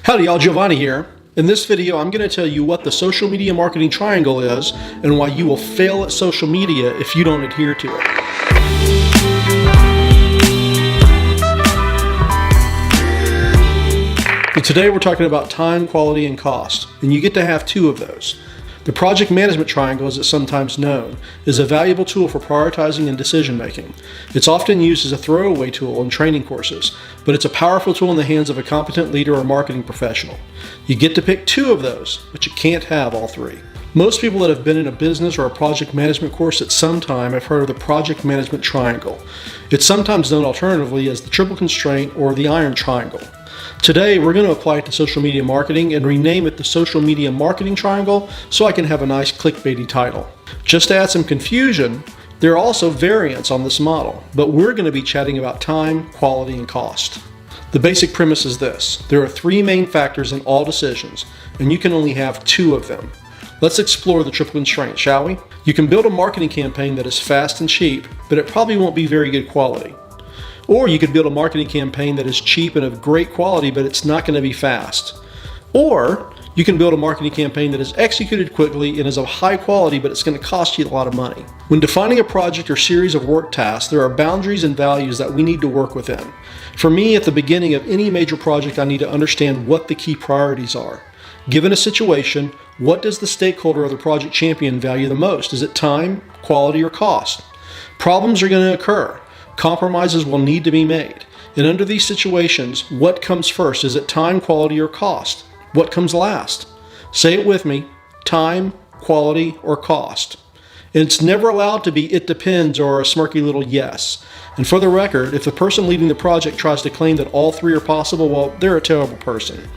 Howdy y'all, Giovanni here. In this video, I'm going to tell you what the social media marketing triangle is and why you will fail at social media if you don't adhere to it. So today we're talking about time, quality, and cost, and you get to have two of those. The project management triangle, as it's sometimes known, is a valuable tool for prioritizing and decision making. It's often used as a throwaway tool in training courses, but it's a powerful tool in the hands of a competent leader or marketing professional. You get to pick two of those, but you can't have all three. Most people that have been in a business or a project management course at some time have heard of the project management triangle. It's sometimes known alternatively as the triple constraint or the iron triangle. Today, we're going to apply it to social media marketing and rename it the social media marketing triangle so I can have a nice clickbaity title. Just to add some confusion, there are also variants on this model, but we're going to be chatting about time, quality, and cost. The basic premise is this: there are three main factors in all decisions, and you can only have two of them. Let's explore the triple constraint, shall we? You can build a marketing campaign that is fast and cheap, but it probably won't be very good quality. Or you could build a marketing campaign that is cheap and of great quality, but it's not going to be fast. Or you can build a marketing campaign that is executed quickly and is of high quality, but it's going to cost you a lot of money. When defining a project or series of work tasks, there are boundaries and values that we need to work within. For me, at the beginning of any major project, I need to understand what the key priorities are. Given a situation, what does the stakeholder or the project champion value the most? Is it time, quality, or cost? Problems are going to occur. Compromises will need to be made. And under these situations, what comes first? Is it time, quality, or cost? What comes last? Say it with me: time, quality, or cost. And it's never allowed to be it depends or a smirky little yes. And for the record, if the person leading the project tries to claim that all three are possible, well, they're a terrible person.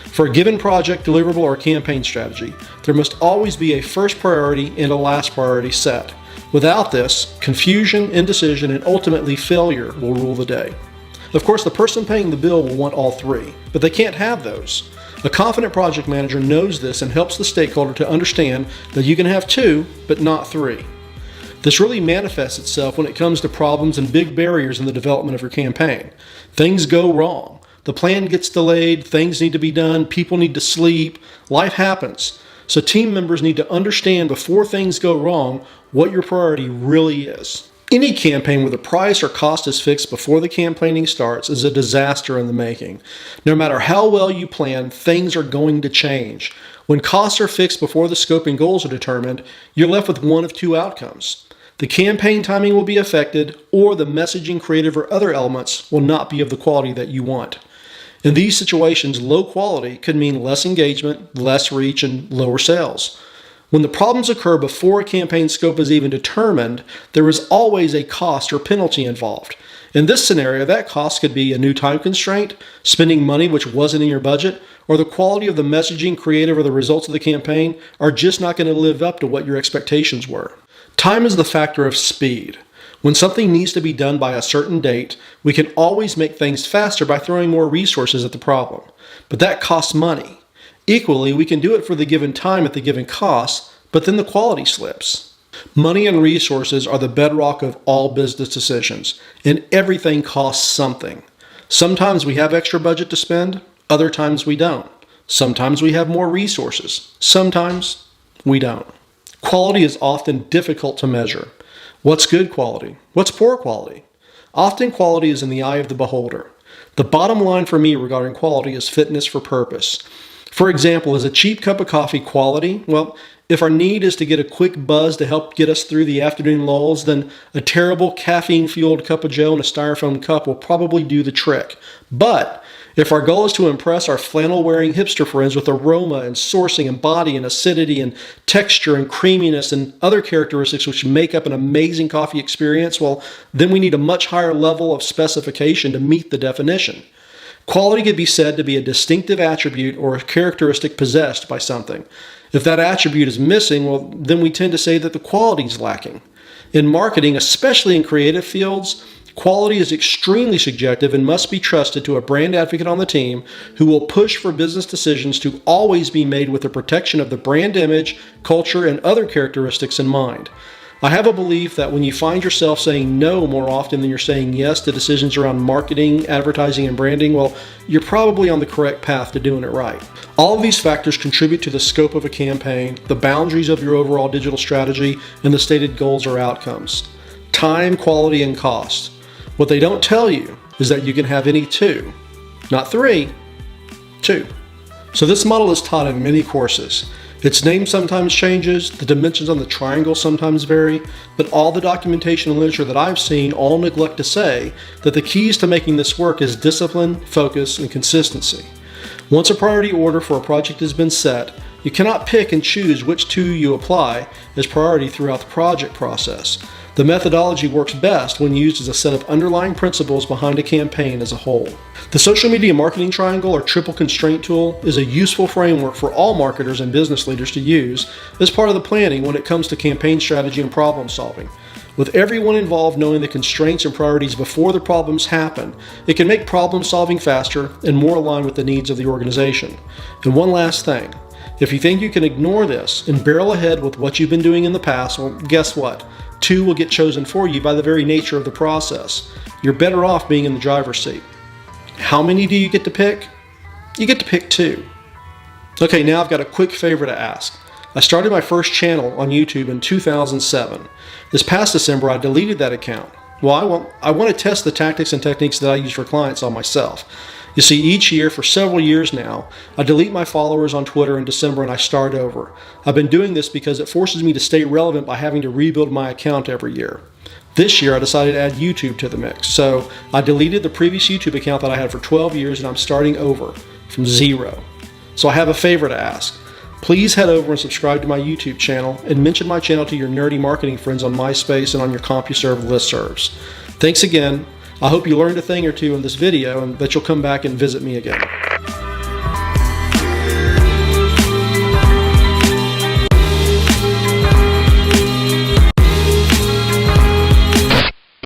For a given project, deliverable, or campaign strategy, there must always be a first priority and a last priority set. Without this, confusion, indecision, and ultimately failure will rule the day. Of course, the person paying the bill will want all three, but they can't have those. A confident project manager knows this and helps the stakeholder to understand that you can have two, but not three. This really manifests itself when it comes to problems and big barriers in the development of your campaign. Things go wrong. The plan gets delayed, things need to be done, people need to sleep, life happens. So team members need to understand before things go wrong what your priority really is. Any campaign where the price or cost is fixed before the campaigning starts is a disaster in the making. No matter how well you plan, things are going to change. When costs are fixed before the scope and goals are determined, you're left with one of two outcomes. The campaign timing will be affected, or the messaging, creative, or other elements will not be of the quality that you want. In these situations, low quality could mean less engagement, less reach, and lower sales. When the problems occur before a campaign scope is even determined, there is always a cost or penalty involved. In this scenario, that cost could be a new time constraint, spending money which wasn't in your budget, or the quality of the messaging, creative, or the results of the campaign are just not going to live up to what your expectations were. Time is the factor of speed. When something needs to be done by a certain date, we can always make things faster by throwing more resources at the problem. But that costs money. Equally, we can do it for the given time at the given cost, but then the quality slips. Money and resources are the bedrock of all business decisions, and everything costs something. Sometimes we have extra budget to spend, other times we don't. Sometimes we have more resources, sometimes we don't. Quality is often difficult to measure. What's good quality? What's poor quality? Often quality is in the eye of the beholder. The bottom line for me regarding quality is fitness for purpose. For example, is a cheap cup of coffee quality? Well, if our need is to get a quick buzz to help get us through the afternoon lulls, then a terrible caffeine-fueled cup of joe in a styrofoam cup will probably do the trick. But if our goal is to impress our flannel-wearing hipster friends with aroma and sourcing and body and acidity and texture and creaminess and other characteristics which make up an amazing coffee experience, well, then we need a much higher level of specification to meet the definition. Quality could be said to be a distinctive attribute or a characteristic possessed by something. If that attribute is missing, well, then we tend to say that the quality is lacking. In marketing, especially in creative fields, quality is extremely subjective and must be trusted to a brand advocate on the team who will push for business decisions to always be made with the protection of the brand image, culture, and other characteristics in mind. I have a belief that when you find yourself saying no more often than you're saying yes to decisions around marketing, advertising, and branding, well, you're probably on the correct path to doing it right. All of these factors contribute to the scope of a campaign, the boundaries of your overall digital strategy, and the stated goals or outcomes. Time, quality, and cost. What they don't tell you is that you can have any two, not three, two. So this model is taught in many courses. Its name sometimes changes, the dimensions on the triangle sometimes vary, but all the documentation and literature that I've seen all neglect to say that the keys to making this work is discipline, focus, and consistency. Once a priority order for a project has been set, you cannot pick and choose which two you apply as priority throughout the project process. The methodology works best when used as a set of underlying principles behind a campaign as a whole. The social media marketing triangle or triple constraint tool is a useful framework for all marketers and business leaders to use as part of the planning when it comes to campaign strategy and problem solving. With everyone involved knowing the constraints and priorities before the problems happen, it can make problem solving faster and more aligned with the needs of the organization. And one last thing, if you think you can ignore this and barrel ahead with what you've been doing in the past, well, guess what? Two will get chosen for you by the very nature of the process. You're better off being in the driver's seat. How many do you get to pick? You get to pick two. Okay, now I've got a quick favor to ask. I started my first channel on YouTube in 2007. This past December, I deleted that account. Well, I want to test the tactics and techniques that I use for clients on myself. You see, each year for several years now, I delete my followers on Twitter in December and I start over. I've been doing this because it forces me to stay relevant by having to rebuild my account every year. This year I decided to add YouTube to the mix, so I deleted the previous YouTube account that I had for 12 years and I'm starting over from zero. So I have a favor to ask. Please head over and subscribe to my YouTube channel and mention my channel to your nerdy marketing friends on MySpace and on your CompuServe listservs. Thanks again. I hope you learned a thing or two in this video and that you'll come back and visit me again.